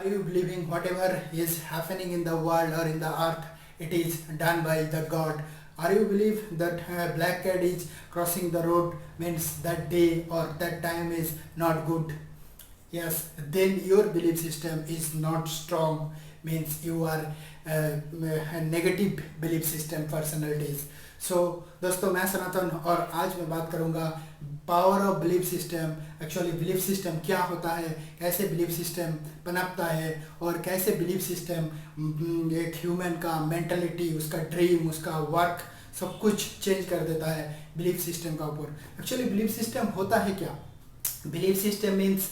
you believing whatever is happening in the world or in the earth, it is done by the God? Are you believe that black cat is crossing the road means that day or that time is not good? Yes, then your belief system is not strong, means you are a negative belief system personalities. सो दोस्तों, मैं सनातन और आज मैं बात करूंगा power of belief system. Actually belief system क्या होता है, कैसे बिलीफ सिस्टम पनपता है और कैसे बिलीफ सिस्टम एक ह्यूमन का मेंटलिटी, उसका ड्रीम, उसका वर्क सब कुछ चेंज कर देता है बिलीफ सिस्टम का ऊपर। एक्चुअली बिलीफ सिस्टम होता है क्या? Belief system means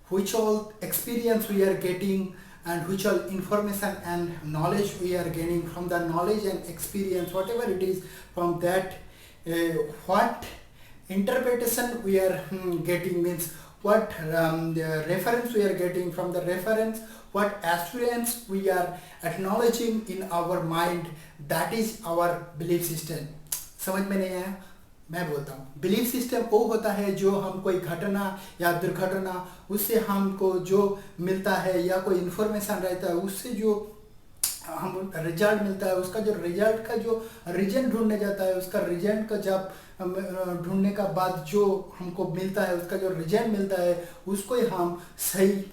which all experience we are getting and which all information and knowledge we are gaining from the knowledge and experience, whatever it is, from that what interpretation we are getting, means what the reference we are getting from the reference, what assurance we are acknowledging in our mind, that is our belief system. समझ में नहीं आया? मैं बोलता हूँ, belief system वो होता है जो हम कोई घटना या दुर्घटना उससे हमको जो मिलता है या कोई इन्फॉर्मेशन रहता है उससे जो हम रिजल्ट मिलता है, उसका जो रिजल्ट का जो रीजन ढूंढने जाता है, उसका रीजन का जब ढूंढने का बाद जो हमको मिलता है, उसका जो रिजल्ट मिलता है उसको ही हम सही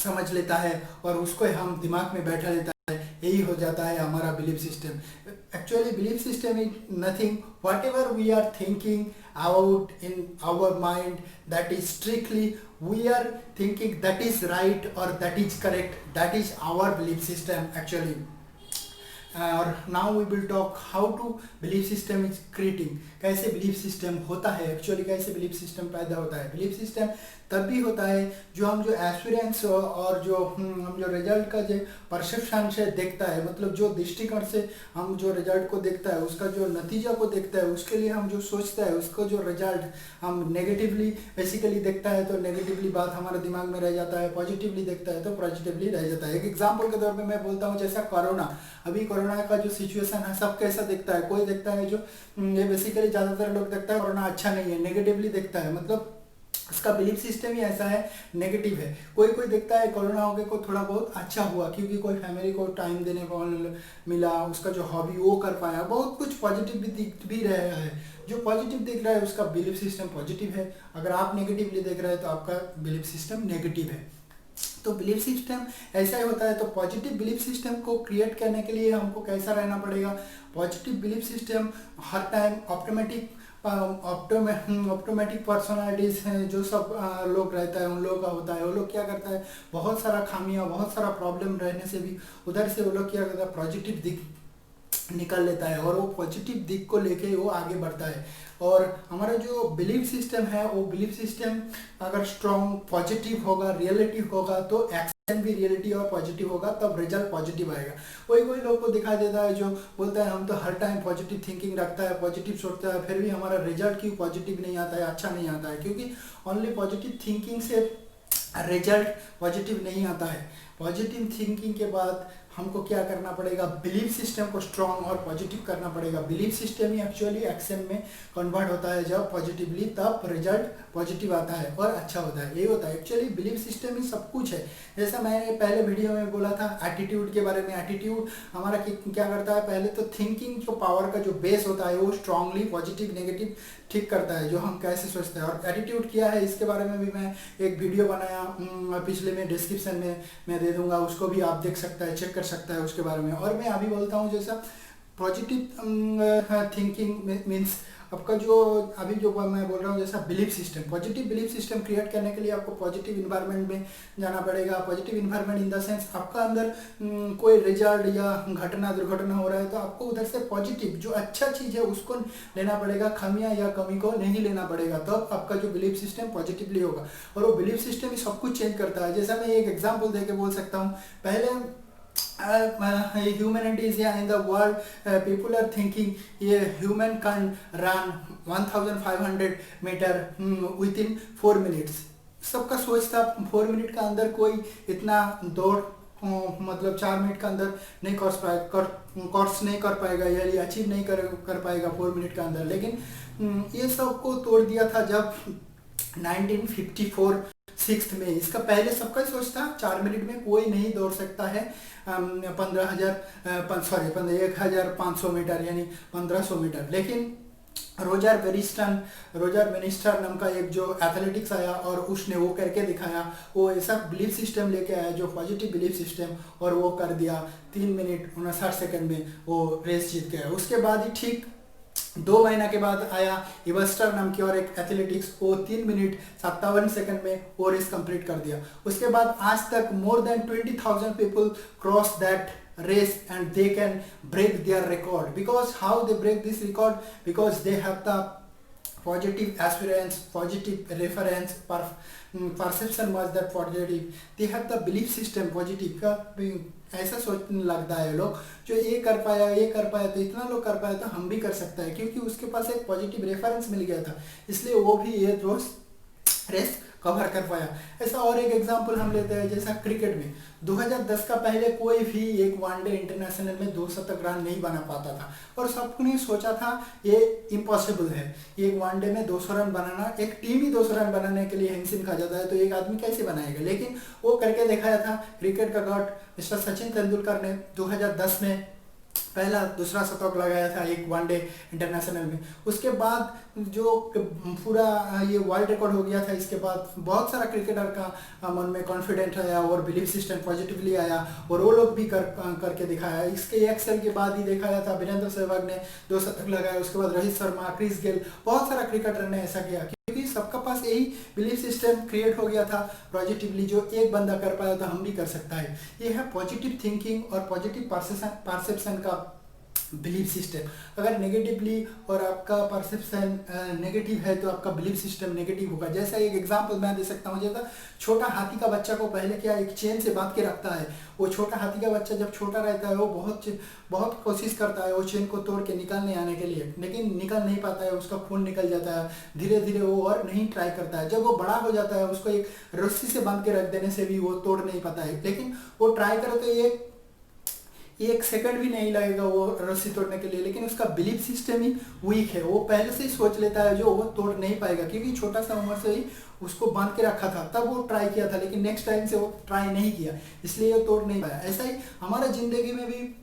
समझ लेता है और उसको ही हम दिमाग में बैठा लेता है। यही हो जाता है हमारा belief system. Actually belief system is nothing, whatever we are thinking about in our mind, that is strictly we are thinking that is right और that is correct, that is our belief system actually. और now we will talk how to belief system is creating, कैसे belief system होता है, actually कैसे belief system पैदा होता है। Belief system तब भी होता है जो हम जो एश्योरेंस और जो हम जो रिजल्ट का जो परसेप्शन से देखता है, मतलब जो दृष्टिकोण से हम जो रिजल्ट को देखता है, उसका जो नतीजा को देखता है, उसके लिए हम जो सोचता है, उसको जो रिजल्ट हम नेगेटिवली बेसिकली देखता है तो नेगेटिवली बात हमारे दिमाग में रह जाता है, पॉजिटिवली देखता है तो पॉजिटिवली रह जाता है। एक एग्जाम्पल के तौर पर मैं बोलता हूँ, जैसा कोरोना, अभी कोरोना का जो सिचुएशन है सब कैसा देखता है, कोई देखता है जो ये बेसिकली ज़्यादातर लोग देखता है कोरोना अच्छा नहीं है, नेगेटिवली देखता है, मतलब उसका बिलीफ सिस्टम ही ऐसा है, नेगेटिव है। कोई कोई देखता है कोरोना हो गया को थोड़ा बहुत अच्छा हुआ क्योंकि कोई फैमिली को टाइम देने को मिला, उसका जो हॉबी वो कर पाया, बहुत कुछ पॉजिटिव भी दिख भी रहा है। जो पॉजिटिव दिख रहा है उसका बिलीफ सिस्टम पॉजिटिव है, अगर आप नेगेटिवली देख रहे हैं तो आपका बिलीफ सिस्टम नेगेटिव है। तो बिलीफ सिस्टम ऐसा ही होता है। तो पॉजिटिव बिलीफ सिस्टम को क्रिएट करने के लिए हमको कैसा रहना पड़ेगा? पॉजिटिव बिलीफ सिस्टम हर टाइम ऑप्टोमेटिक पर्सनालिटीज हैं जो सब लोग रहता है उन लोगों का होता है। वो लोग क्या करता है, बहुत सारा खामियां, बहुत सारा प्रॉब्लम रहने से भी उधर से वो लोग क्या करता है, पॉजिटिव दिख निकल लेता है और वो पॉजिटिव दिख को लेके वो आगे बढ़ता है। और हमारा जो बिलीफ सिस्टम है वो बिलीफ सिस्टम अगर स्ट्रॉन्ग पॉजिटिव होगा, रियलिटी होगा, तो एक्शन भी रियलिटी और पॉजिटिव होगा, तब रिजल्ट पॉजिटिव आएगा। कोई कोई लोग को दिखाई देता है जो बोलता है हम तो हर टाइम पॉजिटिव थिंकिंग रखता है, पॉजिटिव सोचता है, फिर भी हमारा रिजल्ट क्यों पॉजिटिव नहीं आता है, अच्छा नहीं आता है? क्योंकि ओनली पॉजिटिव थिंकिंग से रिजल्ट पॉजिटिव नहीं आता है। पॉजिटिव थिंकिंग के बाद हमको क्या करना पड़ेगा, बिलीफ सिस्टम को स्ट्रॉन्ग और पॉजिटिव करना पड़ेगा। बिलीफ सिस्टम ही एक्चुअली एक्शन में कन्वर्ट होता है, जब पॉजिटिवली तब रिजल्ट पॉजिटिव आता है और अच्छा होता है। यही होता है एक्चुअली बिलीफ सिस्टम ही सब कुछ है। जैसा मैंने पहले वीडियो में बोला था एटीट्यूड के बारे में, एटीट्यूड हमारा क्या करता है, पहले तो थिंकिंग जो पावर का जो बेस होता है वो स्ट्रांगली पॉजिटिव नेगेटिव ठीक करता है, जो हम कैसे सोचते हैं। और एटीट्यूड क्या है इसके बारे में भी मैं एक वीडियो बनाया, पिछले में डिस्क्रिप्शन में मैं दे दूंगा, उसको भी आप देख सकता है, चेक कर सकता है उसके बारे में। और मैं अभी बोलता हूँ जैसा पॉजिटिव थिंकिंग मीन्स आपका जो अभी जो मैं बोल रहा हूँ जैसा belief system, positive belief system create करने के लिए आपको पॉजिटिव इन्वायरमेंट में जाना पड़ेगा। Positive environment in the sense आपका अंदर कोई रिजल्ट या घटना दुर्घटना हो रहा है तो आपको उधर से पॉजिटिव जो अच्छा चीज़ है उसको लेना पड़ेगा, खामियां या कमी को नहीं लेना पड़ेगा, तब तो आपका जो बिलीफ सिस्टम पॉजिटिवली होगा। और वो बिलीफ सिस्टम ही सब कुछ चेंज करता है। जैसा मैं एक एग्जाम्पल दे के बोल सकता हूँ, पहले humanity is here in the world, people are thinking human can run 1500 meter within 4 minutes। सबका सोच था 4 मिनट का अंदर कोई इतना दौड़ मतलब 4 मिनट का अंदर नहीं कोर्स नहीं कर पाएगा या अचीव नहीं कर पाएगा 4 मिनट का अंदर। लेकिन ये सब को तोड़ दिया था जब 1954 6 में। इसका पहले सबका ही सोच था 4 मिनट में कोई नहीं दौड़ सकता है 1500 मीटर यानी 1500 मीटर। लेकिन रोजर वेनिस्टर नाम का एक जो एथलेटिक्स आया और उसने वो करके दिखाया। वो ऐसा बिलीफ सिस्टम लेके आया जो पॉजिटिव बिलीफ सिस्टम, और वो कर दिया 3 मिनट 59 सेकंड में वो रेस जीत गया। उसके बाद ही ठीक 2 महीना के बाद आया इबस्टर नाम की और एक एथलेटिक्स, वो 3 मिनट 57 सेकंड में वो रेस कंप्लीट कर दिया। उसके बाद आज तक more than 20,000 people cross that race and they can break their record. Because how they break this record? Because they have the positive assurance, positive reference, perception was that positive, they have the belief system positive का ऐसा सोचने लगता है लोग, जो ये कर पाया तो इतना लोग कर पाया तो हम भी कर सकता है, क्योंकि उसके पास एक पॉजिटिव रेफरेंस मिल गया था, इसलिए वो भी ये रोज रेस कवर कर पाया। ऐसा और एक एग्जांपल हम लेते हैं, जैसा क्रिकेट में 2010 का पहले कोई भी एक वनडे इंटरनेशनल में 200 रन नहीं बना पाता था, और सबने सोचा था ये इम्पॉसिबल है, एक वनडे में 200 रन बनाना, एक टीम ही 200 रन बनाने के लिए हिमशिम खा जाता है तो एक आदमी कैसे बनाएगा। लेकिन वो करके दिखाया था क्रिकेट का गॉड मिस्टर सचिन तेंदुलकर ने 2010 में पहला दूसरा शतक लगाया था एक वनडे इंटरनेशनल में। उसके बाद जो पूरा ये वर्ल्ड रिकॉर्ड हो गया था, इसके बाद बहुत सारा क्रिकेटर का मन में कॉन्फिडेंट आया और बिलीफ सिस्टम पॉजिटिवली आया, और वो लोग भी करके दिखाया। इसके 1 साल के बाद ही दिखाया था वीरेंद्र सहवाग ने 2 शतक लगाया, उसके बाद रोहित शर्मा, क्रिस गेल, बहुत सारा क्रिकेटर ने ऐसा किया, क्योंकि सबका पास यही बिलीफ सिस्टम क्रिएट हो गया था पॉजिटिवली, जो एक बंदा कर पाया तो हम भी कर सकता है। ये है पॉजिटिव थिंकिंग और पॉजिटिव परसेप्शन का बिलीफ सिस्टम। अगर नेगेटिवली और आपका परसेप्शन नेगेटिव है तो आपका बिलीफ सिस्टम नेगेटिव होगा। जैसा एक एग्जांपल मैं दे सकता हूँ, जैसा छोटा हाथी का बच्चा को पहले क्या एक चेन से बांध के रखता है। वो छोटा हाथी का बच्चा जब छोटा रहता है वो बहुत कोशिश करता है वो चेन को तोड़ के निकलने आने के लिए, लेकिन निकल नहीं पाता है, उसका खून निकल जाता है। धीरे धीरे वो और नहीं ट्राई करता है। जब वो बड़ा हो जाता है उसको एक रस्सी से बांध के रख देने से भी वो तोड़ नहीं पाता है, लेकिन वो ट्राई करे तो ये 1 सेकंड भी नहीं लगेगा वो रस्सी तोड़ने के लिए, लेकिन उसका बिलीफ सिस्टम ही वीक है। वो पहले से ही सोच लेता है जो वो तोड़ नहीं पाएगा, क्योंकि छोटा सा उम्र से ही उसको बांध के रखा था, तब वो ट्राई किया था, लेकिन नेक्स्ट टाइम से वो ट्राई नहीं किया, इसलिए वो तोड़ नहीं पाया। ऐसा ही हमारा जिंदगी में भी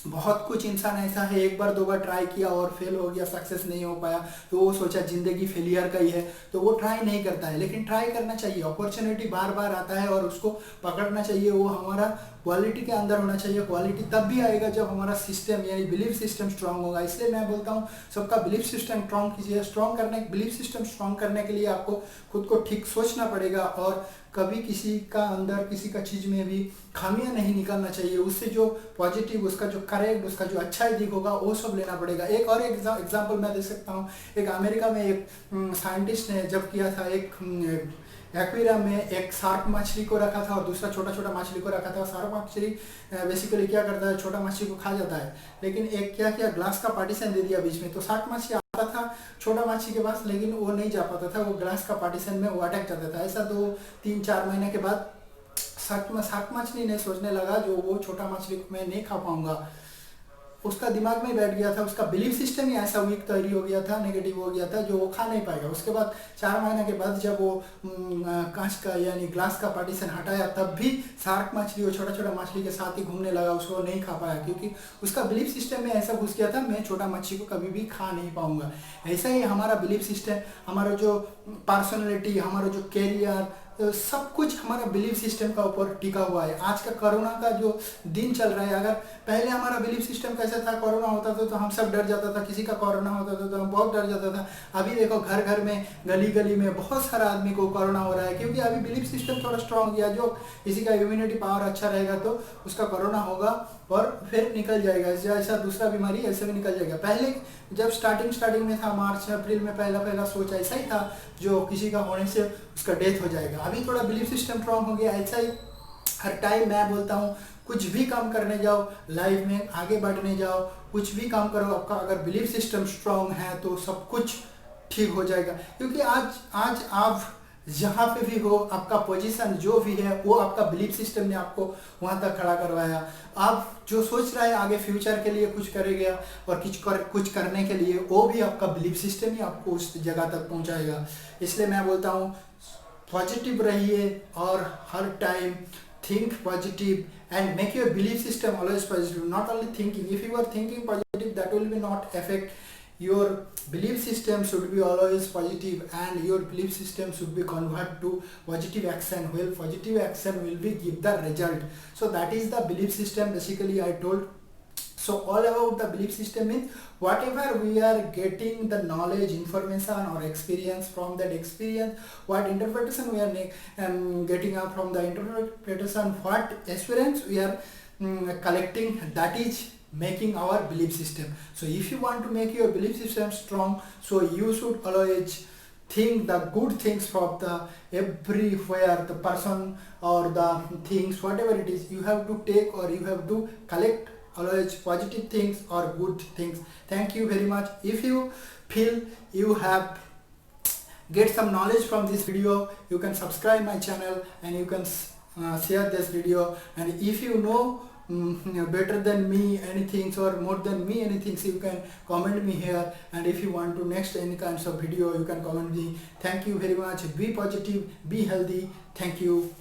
बहुत कुछ इंसान ऐसा है, एक बार 2 बार ट्राई किया और फेल हो गया, सक्सेस नहीं हो पाया, तो वो सोचा जिंदगी फेलियर का ही है, तो वो ट्राई नहीं करता है। लेकिन ट्राई करना चाहिए, अपॉर्चुनिटी बार बार आता है और उसको पकड़ना चाहिए। वो हमारा क्वालिटी के अंदर होना चाहिए। क्वालिटी तब भी आएगा जब हमारा सिस्टम यानी बिलीफ सिस्टम स्ट्रांग होगा। इसलिए मैं बोलता हूँ सबका बिलीफ सिस्टम स्ट्रांग कीजिए। बिलीफ सिस्टम स्ट्रांग करने के लिए आपको खुद को ठीक सोचना पड़ेगा, और कभी किसी का अंदर किसी का चीज़ में भी खामियां नहीं निकालना चाहिए। उससे जो पॉजिटिव, उसका जो करेक्ट, उसका जो अच्छा दिख होगा वो सब लेना पड़ेगा। एक और एग्जांपल मैं दे सकता हूँ। एक अमेरिका में एक साइंटिस्ट ने जब किया था, एक एक्वेरियम में एक शार्क मछली को रखा था और दूसरा छोटा छोटा मछली को रखा था। शार्क मछली बेसिकली क्या करता है, छोटा मछली को खा जाता है, लेकिन एक क्या किया, ग्लास का पार्टीशन दे दिया बीच में, तो शार्क मछली आता था छोटा मछली के पास, लेकिन वो नहीं जा पाता था, वो ग्लास का पार्टीशन में वो अटक जाता था। ऐसा 2-3-4 महीने के बाद शार्क मछली ने सोचने लगा जो वो छोटा मछली को मैं नहीं खा पाऊंगा, उसका दिमाग में बैठ गया था, उसका बिलीफ सिस्टम ही ऐसा वीक तैयारी हो गया था, नेगेटिव हो गया था, जो वो खा नहीं पाएगा। उसके बाद 4 महीने के बाद जब वो कांच का यानी ग्लास का पार्टीशन हटाया, तब भी शार्क मछली वो छोटा छोटा मछली के साथ ही घूमने लगा, उसको नहीं खा पाया, क्योंकि उसका बिलीफ सिस्टम में ऐसा घुस गया था मैं छोटा मछली को कभी भी खा नहीं पाऊंगा। ऐसा ही हमारा बिलीफ सिस्टम, हमारा जो पर्सनैलिटी, हमारा जो कैरियर, सब कुछ हमारा बिलीफ सिस्टम का ऊपर टिका हुआ है। आज का कोरोना का जो दिन चल रहा है, अगर पहले हमारा बिलीफ सिस्टम कैसा था, कोरोना होता था तो हम सब डर जाता था, किसी का कोरोना होता था तो हम बहुत डर जाता था। अभी देखो घर घर में, गली गली में बहुत सारा आदमी को कोरोना हो रहा है, क्योंकि अभी बिलीफ सिस्टम थोड़ा स्ट्रांग किया। जो किसी का इम्यूनिटी पावर अच्छा रहेगा तो उसका कोरोना होगा और फिर निकल जाएगा, ऐसा दूसरा बीमारी ऐसे भी निकल जाएगा। पहले जब स्टार्टिंग में था, मार्च अप्रैल में पहला सोच ऐसा ही था, जो किसी का होने से उसका डेथ हो जाएगा। अभी थोड़ा बिलीफ सिस्टम स्ट्रांग हो गया। ऐसा ही हर टाइम मैं बोलता हूँ, कुछ भी काम करने जाओ, लाइफ में आगे बढ़ने जाओ, कुछ भी काम करो, आपका अगर बिलीफ सिस्टम स्ट्रांग है तो सब कुछ ठीक हो जाएगा। क्योंकि आज आप जहाँ पे भी हो, आपका पोजीशन जो भी है वो आपका बिलीफ सिस्टम ने आपको वहाँ तक खड़ा करवाया। आप जो सोच रहे हैं आगे फ्यूचर के लिए कुछ करेगा और कुछ करने के लिए, वो भी आपका बिलीफ सिस्टम ही आपको उस जगह तक पहुँचाएगा। इसलिए मैं बोलता हूँ पॉजिटिव रहिए और हर time think positive and make your belief system always positive. Not only thinking, if you are thinking positive, that will be not affect your belief system. Should be always positive and your belief system should be convert to positive action. Well, positive action will be give the result. So that is the belief system basically I told. So all about the belief system means whatever we are getting the knowledge, information or experience, from that experience, what interpretation we are getting up from the interpretation, what experience we are collecting, that is making our belief system. So if you want to make your belief system strong, so you should always think the good things from the everywhere, the person or the things, whatever it is, you have to take or you have to collect always positive things or good things. Thank you very much. If you feel you have get some knowledge from this video, you can subscribe my channel and you can share this video. And if you know better than me anything or more than me anything, so you can comment me here. And if you want to next any kinds of video, you can comment me. Thank you very much. Be positive, be healthy. Thank you.